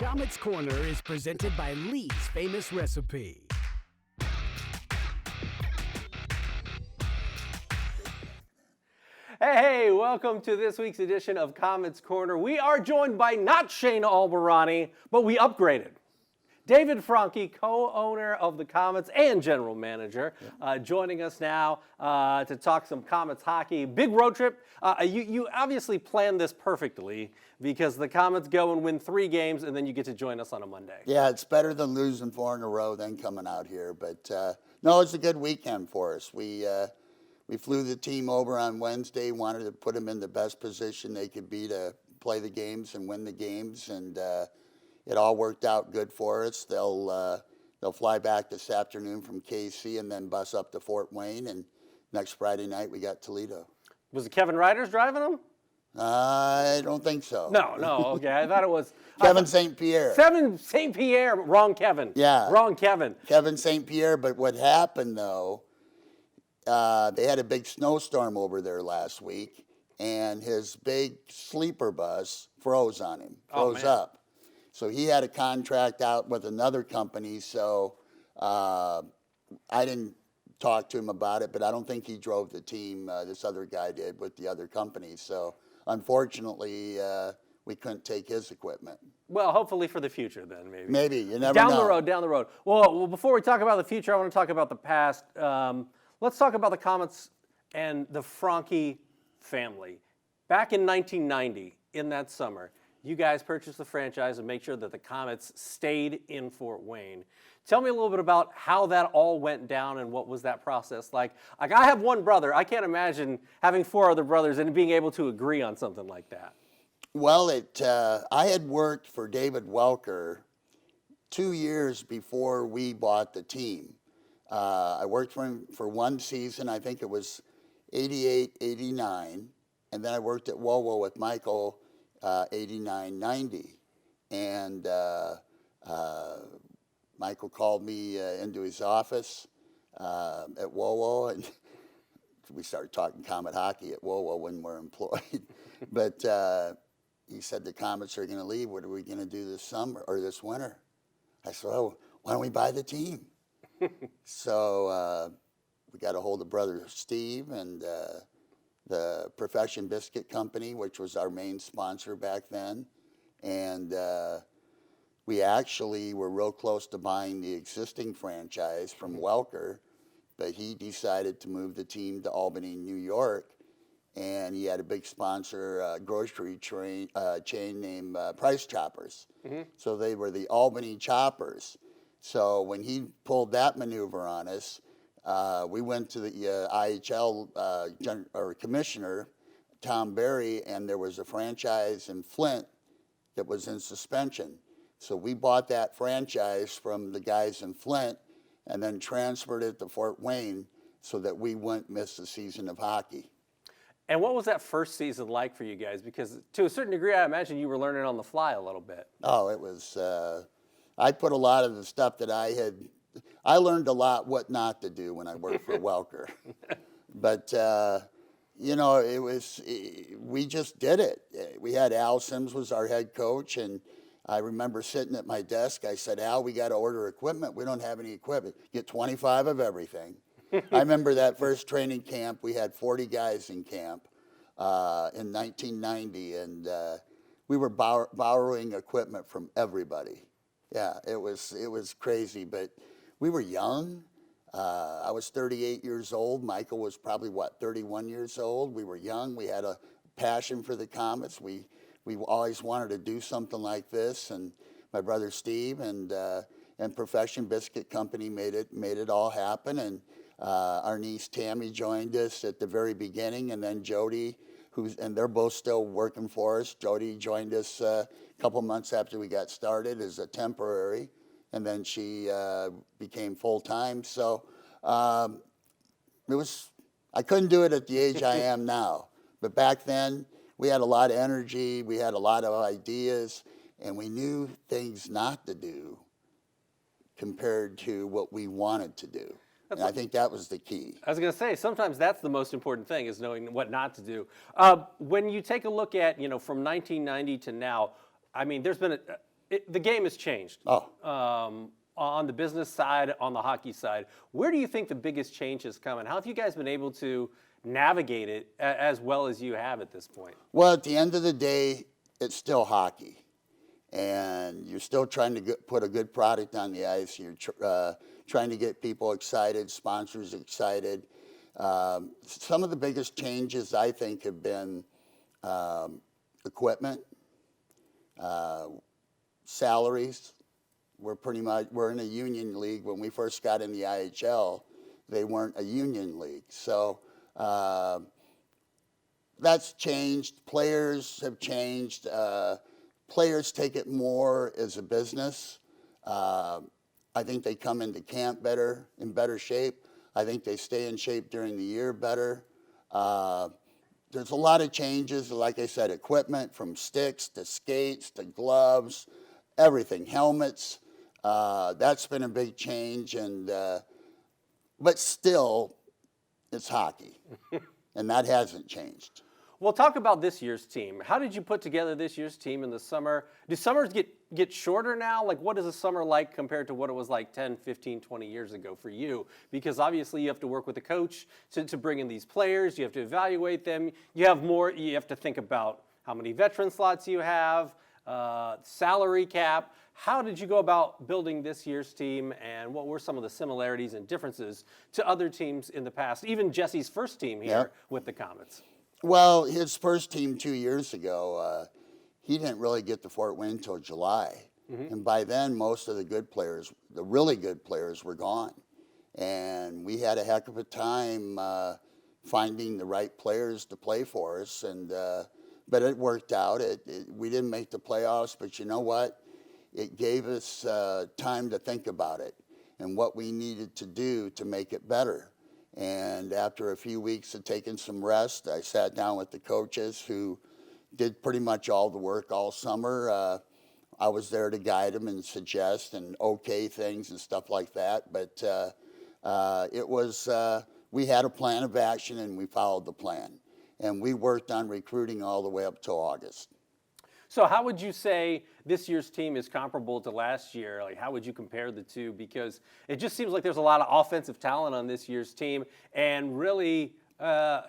Komets Corner is presented by Lee's Famous Recipe. Hey, welcome to this week's edition of Komets Corner. We are joined by not Shane Albarani, but we upgraded. David Franke, co-owner of the Komets and general manager, joining us now to talk some Komets hockey. Big road trip. You obviously planned this perfectly because the Komets go and win 3 games, and then you get to join us on a Monday. Yeah, it's better than losing 4 in a row than coming out here. But no, it's a good weekend for us. We flew the team over on Wednesday, wanted to put them in the best position they could be to play the games and win the games, and it all worked out good for us. They'll fly back this afternoon from KC and then bus up to Fort Wayne, and next Friday night we got Toledo. Was it Kevin Ryder's driving them? I don't think so. No, okay. I thought it was Kevin St. Pierre. Kevin St. Pierre, wrong Kevin. Yeah. Wrong Kevin. Kevin St. Pierre, but what happened though, they had a big snowstorm over there last week, and his big sleeper bus froze on him, froze up. So he had a contract out with another company, so I didn't talk to him about it, but I don't think he drove the team. This other guy did with the other company. So unfortunately, we couldn't take his equipment. Well, hopefully for the future then, maybe. Maybe, you never know. Down the road. Well, before we talk about the future, I want to talk about the past. Let's talk about the Komets and the Franke family. Back in 1990, in that summer, you guys purchased the franchise and make sure that the Komets stayed in Fort Wayne. Tell me a little bit about how that all went down and what was that process like. Like, I have one brother. I can't imagine having 4 other brothers and being able to agree on something like that. Well, I had worked for David Welker 2 years before we bought the team. I worked for him for 1 season. I think it was 88, 89. And then I worked at WoWo with Michael 89, 90. And Michael called me into his office at WoWo, and we started talking Komet hockey at WoWo when we're employed. But he said, the Komets are going to leave. What are we going to do this summer or this winter? I said, oh, why don't we buy the team? So we got a hold of brother Steve and the Profession Biscuit Company, which was our main sponsor back then. And we actually were real close to buying the existing franchise from Welker, but he decided to move the team to Albany, New York. And he had a big sponsor, grocery chain named Price Choppers. So they were the Albany Choppers. So when he pulled that maneuver on us, we went to the IHL commissioner, Tom Berry, and there was a franchise in Flint that was in suspension. So we bought that franchise from the guys in Flint and then transferred it to Fort Wayne so that we wouldn't miss the season of hockey. And what was that first season like for you guys? Because to a certain degree, I imagine you were learning on the fly a little bit. Oh, it was, I put a lot of the stuff that I learned a lot what not to do when I worked for Welker. But, you know, we just did it. We had Al Sims was our head coach, and I remember sitting at my desk. I said, Al, we got to order equipment. We don't have any equipment. Get 25 of everything. I remember that first training camp. We had 40 guys in camp in 1990, and we were borrowing equipment from everybody. Yeah, it was crazy, but we were young. I was 38 years old. Michael was probably, 31 years old. We were young. We had a passion for the Komets. We always wanted to do something like this, and my brother Steve and Profession Biscuit Company made it all happen. And our niece Tammy joined us at the very beginning, and then Jody, and they're both still working for us. Jody joined us a couple months after we got started as a temporary, and then she became full-time. So I couldn't do it at the age I am now, but back then we had a lot of energy, we had a lot of ideas, and we knew things not to do compared to what we wanted to do. And I think that was the key. I was going to say, sometimes that's the most important thing, is knowing what not to do. When you take a look at, from 1990 to now, I mean, there's been the game has changed. Oh, On the business side, on the hockey side, where do you think the biggest change has come, and how have you guys been able to navigate it as well as you have at this point? well, at the end of the day, it's still hockey, and you're still trying to put a good product on the ice. You're trying to get people excited, sponsors excited. Some of the biggest changes, I think, have been equipment, salaries. We're in a union league. When we first got in the IHL, they weren't a union league. So that's changed. Players have changed. Players take it more as a business. I think they come into camp in better shape. I think they stay in shape during the year better. There's a lot of changes, like I said, equipment from sticks to skates to gloves, everything, helmets. That's been a big change, but still, it's hockey, and that hasn't changed. Well, talk about this year's team. How did you put together this year's team in the summer? Do summers get shorter now? Like, what is a summer like compared to what it was like 10, 15, 20 years ago for you? Because obviously you have to work with a coach to bring in these players. You have to evaluate them. You have to think about how many veteran slots you have, salary cap. How did you go about building this year's team, and what were some of the similarities and differences to other teams in the past, even Jesse's first team here with the Komets? Well, his first team 2 years ago, he didn't really get to Fort Wayne until July. And by then, most of the really good players were gone. And we had a heck of a time finding the right players to play for us. But it worked out. We didn't make the playoffs, but you know what? It gave us time to think about it and what we needed to do to make it better. And after a few weeks of taking some rest, I sat down with the coaches who did pretty much all the work all summer. I was there to guide them and suggest and okay things and stuff like that. But we had a plan of action and we followed the plan. And we worked on recruiting all the way up till August. So how would you say this year's team is comparable to last year? Like, how would you compare the two? Because it just seems like there's a lot of offensive talent on this year's team, and really a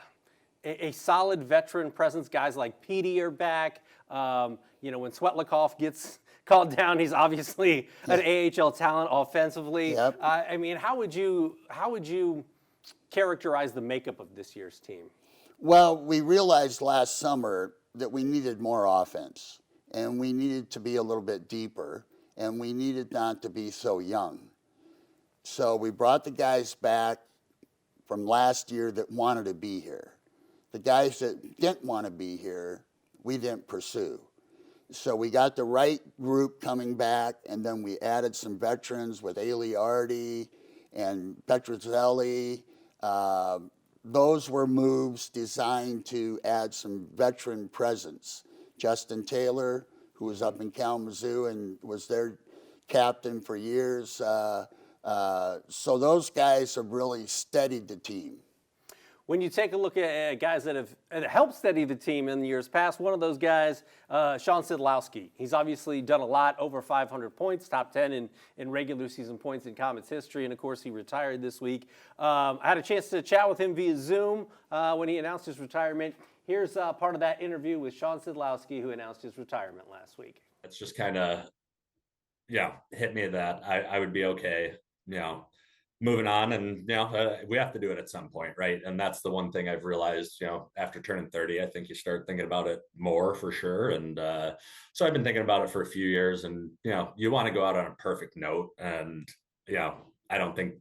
solid veteran presence. Guys like Petey are back. When Swetlikoff gets called down, he's obviously an AHL talent offensively. Yep. How would you characterize the makeup of this year's team? Well, we realized last summer that we needed more offense, and we needed to be a little bit deeper, and we needed not to be so young. So we brought the guys back from last year that wanted to be here. The guys that didn't want to be here, we didn't pursue. So we got the right group coming back, and then we added some veterans with Aliardi and Petrozelli. Those were moves designed to add some veteran presence. Justin Taylor, who was up in Kalamazoo and was their captain for years. So those guys have really steadied the team. When you take a look at guys that have helped steady the team in the years past, one of those guys, Sean Sidlowski. He's obviously done a lot, over 500 points, top 10 in regular season points in Komets history, and of course he retired this week. I had a chance to chat with him via Zoom when he announced his retirement. Here's part of that interview with Sean Sidlowski, who announced his retirement last week. It's just kind of, hit me that I would be okay, moving on, and we have to do it at some point, right? And that's the one thing I've realized, after turning 30, I think you start thinking about it more for sure. And so I've been thinking about it for a few years, and you want to go out on a perfect note, and I don't think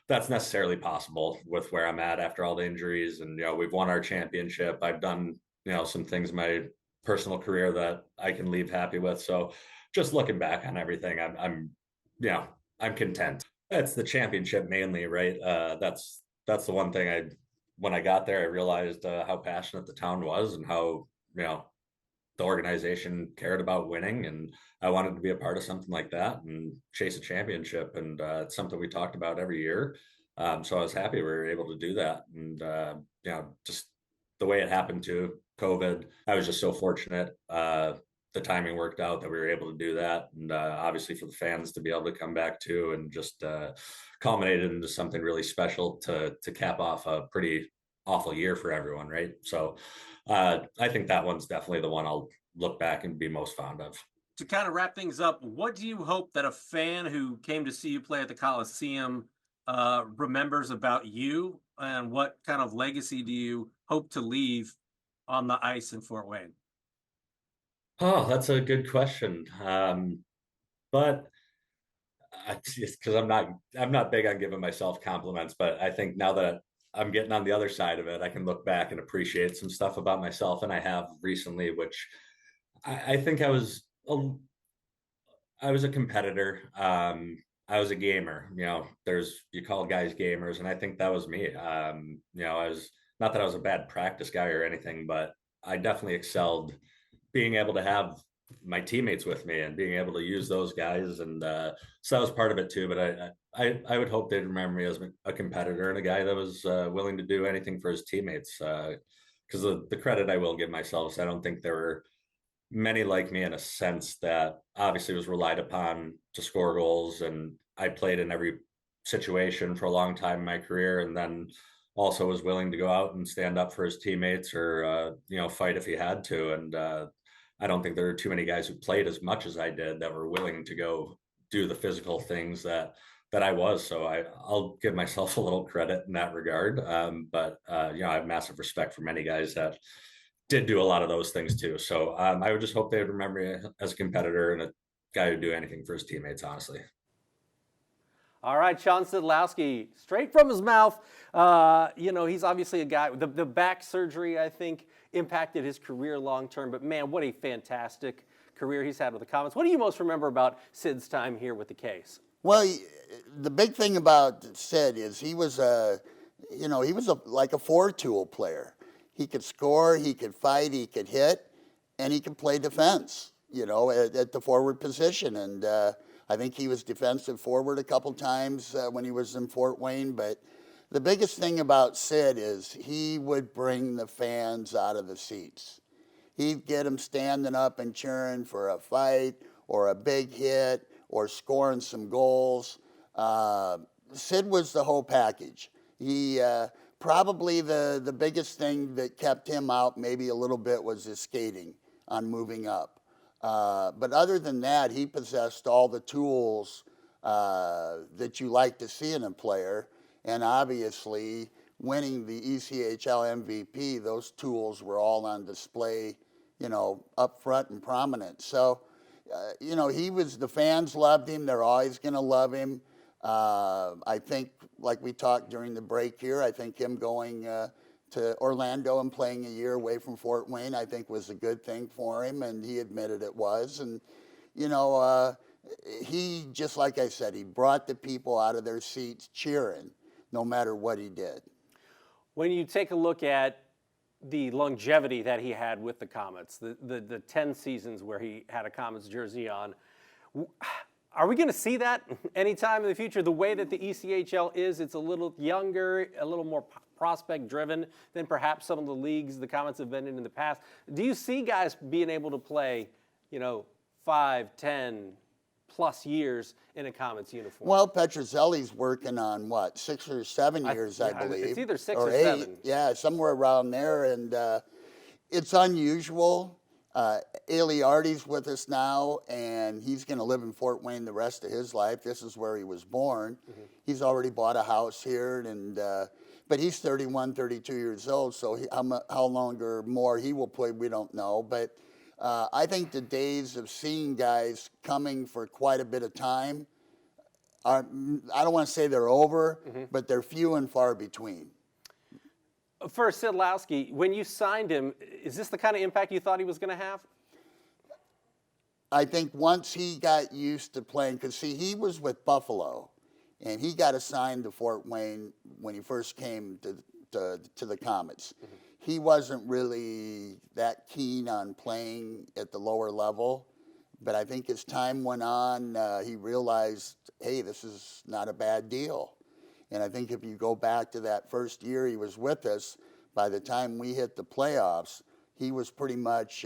that's necessarily possible with where I'm at after all the injuries. And we've won our championship. I've done some things in my personal career that I can leave happy with. So just looking back on everything, I'm content. It's the championship mainly, right? That's the one thing when I got there, I realized how passionate the town was and how, the organization cared about winning, and I wanted to be a part of something like that and chase a championship. And it's something we talked about every year. So I was happy we were able to do that. And, just the way it happened to COVID, I was just so fortunate. the timing worked out that we were able to do that, and obviously for the fans to be able to come back too, and just culminated into something really special to cap off a pretty awful year for everyone, right? So I think that one's definitely the one I'll look back and be most fond of. To kind of wrap things up, what do you hope that a fan who came to see you play at the Coliseum remembers about you, and what kind of legacy do you hope to leave on the ice in Fort Wayne? Oh, that's a good question. But just because I'm not big on giving myself compliments, but I think now that I'm getting on the other side of it, I can look back and appreciate some stuff about myself, and I have recently, which I think I was a competitor. I was a gamer. You call guys gamers, and I think that was me. I was not that I was a bad practice guy or anything, but I definitely excelled being able to have my teammates with me and being able to use those guys, and so that was part of it too. But I would hope they'd remember me as a competitor and a guy that was willing to do anything for his teammates. Because the credit I will give myself is I don't think there were many like me in a sense that obviously was relied upon to score goals, and I played in every situation for a long time in my career, and then also was willing to go out and stand up for his teammates or fight if he had to. And I don't think there are too many guys who played as much as I did that were willing to go do the physical things that I was. So I'll give myself a little credit in that regard. But I have massive respect for many guys that did do a lot of those things too. So I would just hope they would remember me as a competitor and a guy who'd do anything for his teammates, honestly. All right, Sean Sidlowski, straight from his mouth. He's obviously a guy. The back surgery, I think, impacted his career long term. But man, what a fantastic career he's had with the Komets. What do you most remember about Sid's time here with the Case? Well, the big thing about Sid is he was like a four-tool player. He could score, he could fight, he could hit, and he could play defense, at the forward position. And I think he was defensive forward a couple times when he was in Fort Wayne. But the biggest thing about Sid is he would bring the fans out of the seats. He'd get them standing up and cheering for a fight or a big hit or scoring some goals. Sid was the whole package. He probably the biggest thing that kept him out maybe a little bit was his skating on moving up. But other than that, he possessed all the tools that you like to see in a player. And obviously, winning the ECHL MVP, those tools were all on display, up front and prominent. So, the fans loved him. They're always going to love him. I think, like we talked during the break here, I think him going to Orlando and playing a year away from Fort Wayne, I think was a good thing for him, and he admitted it was. And, he, just like I said, he brought the people out of their seats cheering no matter what he did. When you take a look at the longevity that he had with the Komets, the 10 seasons where he had a Komets jersey on, are we going to see that anytime in the future? The way that the ECHL is, it's a little younger, a little more prospect-driven than perhaps some of the leagues the Komets have been in the past. Do you see guys being able to play, 5, 10 plus years in a Komets uniform? Well, Petrozelli's working on, 6 or 7 years, I believe. It's either 6 or 8. 7. Yeah, somewhere around there. And it's unusual. Aliardi's with us now, and he's going to live in Fort Wayne the rest of his life. This is where he was born. Mm-hmm. He's already bought a house here, and but he's 31, 32 years old, so how long or more he will play, we don't know. But I think the days of seeing guys coming for quite a bit of time I don't want to say they're over, mm-hmm. but they're few and far between. For Sidlowski, when you signed him, is this the kind of impact you thought he was going to have? I think once he got used to playing, because see, he was with Buffalo, and he got assigned to Fort Wayne when he first came to the Komets. Mm-hmm. He wasn't really that keen on playing at the lower level, but I think as time went on, he realized, hey, this is not a bad deal. And I think if you go back to that first year he was with us, by the time we hit the playoffs, he was pretty much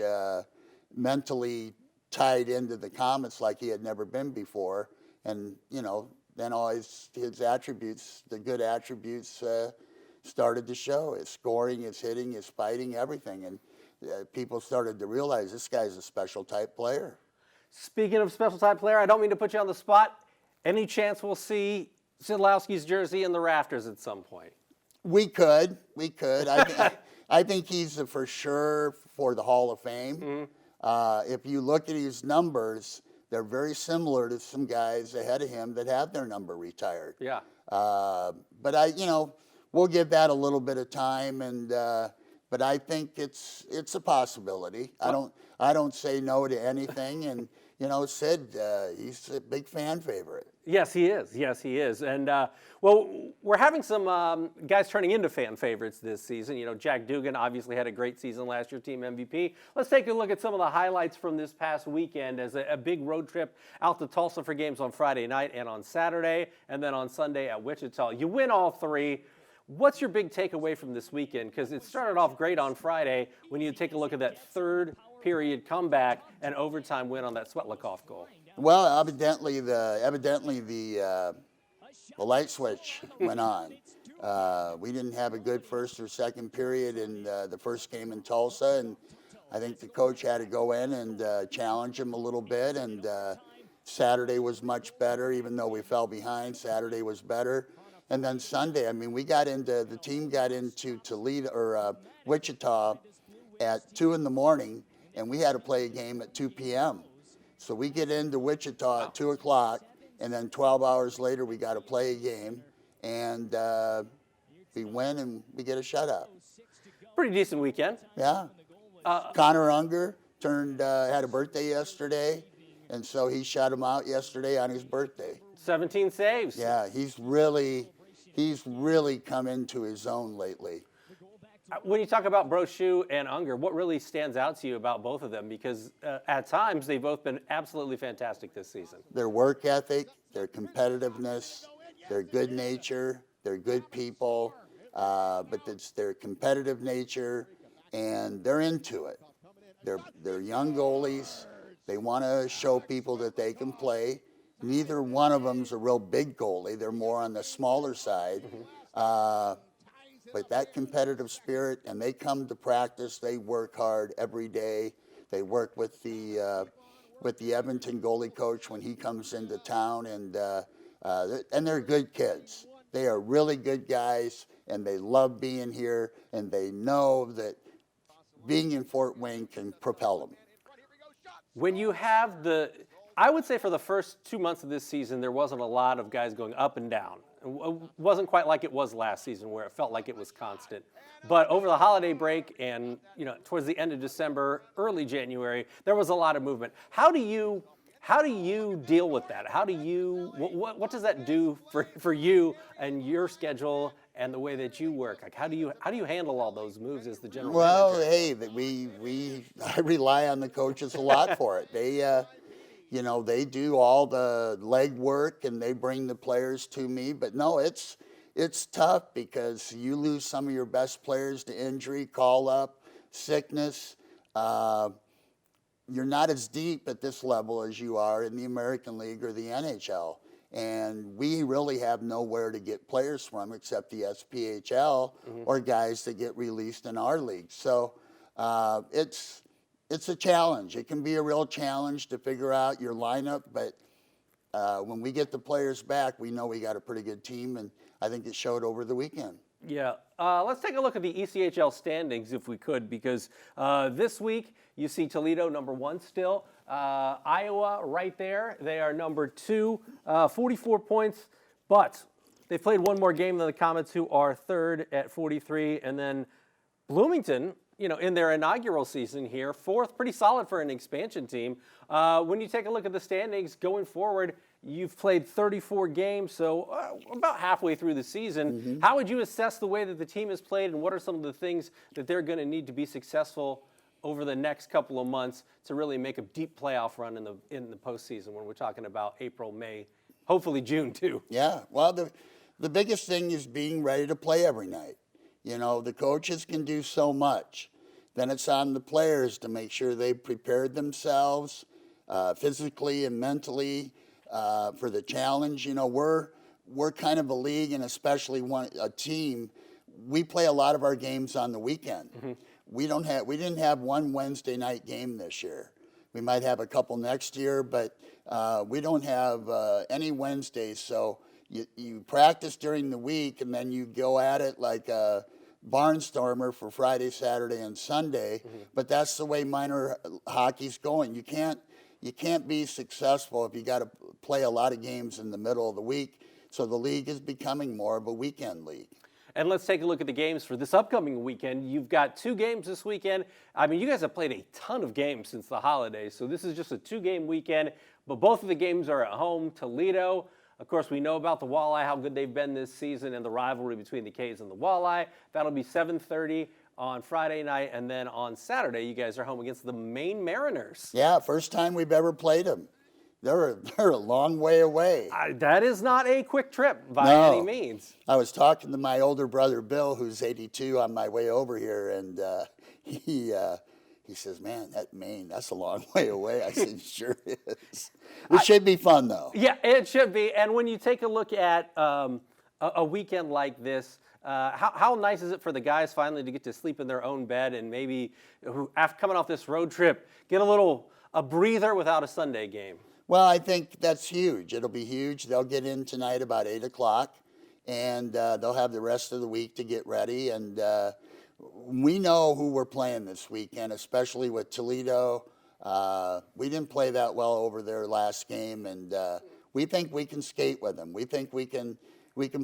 mentally tied into the Komets like he had never been before. And, then all his attributes, the good attributes, started to show. His scoring, his hitting, his fighting, everything. And people started to realize this guy's a special type player. Speaking of special type player, I don't mean to put you on the spot. Any chance we'll see Sidlowski's jersey in the rafters at some point? We could. I think he's for sure for the Hall of Fame. If you look at his numbers, they're very similar to some guys ahead of him that have their number retired. Yeah. But we'll give that a little bit of time, and but I think it's a possibility. I don't say no to anything, and Sid, he's a big fan favorite. Yes, he is. Yes, he is. And, we're having some guys turning into fan favorites this season. Jack Dugan obviously had a great season last year, team MVP. Let's take a look at some of the highlights from this past weekend as a big road trip out to Tulsa for games on Friday night and on Saturday, and then on Sunday at Wichita. You win all three. What's your big takeaway from this weekend? Because it started off great on Friday when you take a look at that third period comeback and overtime win on that Svetlakoff goal. Well, evidently the light switch went on. We didn't have a good first or second period in the first game in Tulsa, and I think the coach had to go in and challenge him a little bit. And Saturday was much better, even though we fell behind. Saturday was better, and then Sunday. The team got into Toledo or Wichita at 2 a.m, and we had to play a game at 2 p.m. So we get into Wichita at 2 o'clock, and then 12 hours later we got to play a game, and we win and we get a shutout. Pretty decent weekend. Yeah. Connor Unger had a birthday yesterday, and so he shut him out yesterday on his birthday. 17 saves. Yeah, he's really come into his own lately. When you talk about Brochu and Unger, what really stands out to you about both of them? Because at times they've both been absolutely fantastic this season. Their work ethic, their competitiveness, their good nature, they're good people, but it's their competitive nature, and they're into it. They're young goalies. They want to show people that they can play. Neither one of them's a real big goalie. They're more on the smaller side. But that competitive spirit, and they come to practice. They work hard every day. They work with the Edmonton goalie coach when he comes into town, and they're good kids. They are really good guys, and they love being here, and they know that being in Fort Wayne can propel them. When you have I would say for the first 2 months of this season, there wasn't a lot of guys going up and down. It wasn't quite like it was last season where it felt like it was constant. But over the holiday break and towards the end of December, early January, there was a lot of movement. How do you deal with that? What does that do for you and your schedule and the way that you work? Like how do you handle all those moves as the general manager? Well, hey, I rely on the coaches a lot for it. They do all the leg work and they bring the players to me. But no, it's tough because you lose some of your best players to injury, call up, sickness. You're not as deep at this level as you are in the American League or the NHL. And we really have nowhere to get players from except the SPHL or guys that get released in our league. So it's a challenge. It can be a real challenge to figure out your lineup, but when we get the players back, we know we got a pretty good team, and I think it showed over the weekend. Yeah. Let's take a look at the ECHL standings if we could, because this week you see Toledo number 1 still. Iowa right there. They are number 2, 44 points, but they've played one more game than the Komets, who are 3rd at 43, and then Bloomington, in their inaugural season here, 4th, pretty solid for an expansion team. When you take a look at the standings going forward, you've played 34 games, so about halfway through the season. How would you assess the way that the team has played, and what are some of the things that they're going to need to be successful over the next couple of months to really make a deep playoff run in the postseason when we're talking about April, May, hopefully June too? Yeah, well, the biggest thing is being ready to play every night. The coaches can do so much. then it's on the players to make sure they've prepared themselves physically and mentally for the challenge. You know, we're kind of a league, and especially a team. We play a lot of our games on the weekend. Mm-hmm. We didn't have one Wednesday night game this year. We might have a couple next year, but we don't have any Wednesdays. So you practice during the week, and then you go at it like a barnstormer for Friday, Saturday, and Sunday. Mm-hmm. But that's the way minor hockey's going. You can't be successful if you got to play a lot of games in the middle of the week. So the league is becoming more of a weekend league. And let's take a look at the games for this upcoming weekend. You've got 2 games this weekend. I mean, you guys have played a ton of games since the holidays, so this is just a 2-game weekend. But both of the games are at home. Toledo, of course, we know about the Walleye, how good they've been this season, and the rivalry between the Cays and the Walleye. That'll be 7:30 on Friday night, and then on Saturday, you guys are home against the Maine Mariners. Yeah, first time we've ever played them. They're a long way away. That is not a quick trip by any means. I was talking to my older brother Bill, who's 82, on my way over here, and he says, "Man, that Maine, that's a long way away." I said, "Sure is." It should be fun, though. Yeah, it should be. And when you take a look at a weekend like this, how nice is it for the guys finally to get to sleep in their own bed and maybe, after coming off this road trip, get a breather without a Sunday game? Well, I think that's huge. It'll be huge. They'll get in tonight about 8 o'clock, and they'll have the rest of the week to get ready. And we know who we're playing this weekend, especially with Toledo. We didn't play that well over their last game, and we think we can skate with them. We think we can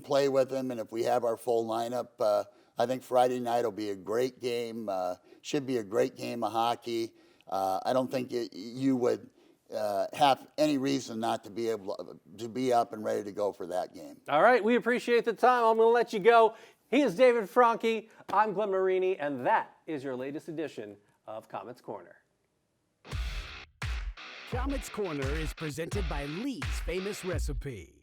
play with them, and if we have our full lineup, I think Friday night will be a great game. Should be a great game of hockey. I don't think you would have any reason not to be able to be up and ready to go for that game. All right, we appreciate the time. I'm going to let you go. He is David Franke. I'm Glenn Marini, and that is your latest edition of Komets Corner. Komets Corner is presented by Lee's Famous Recipe.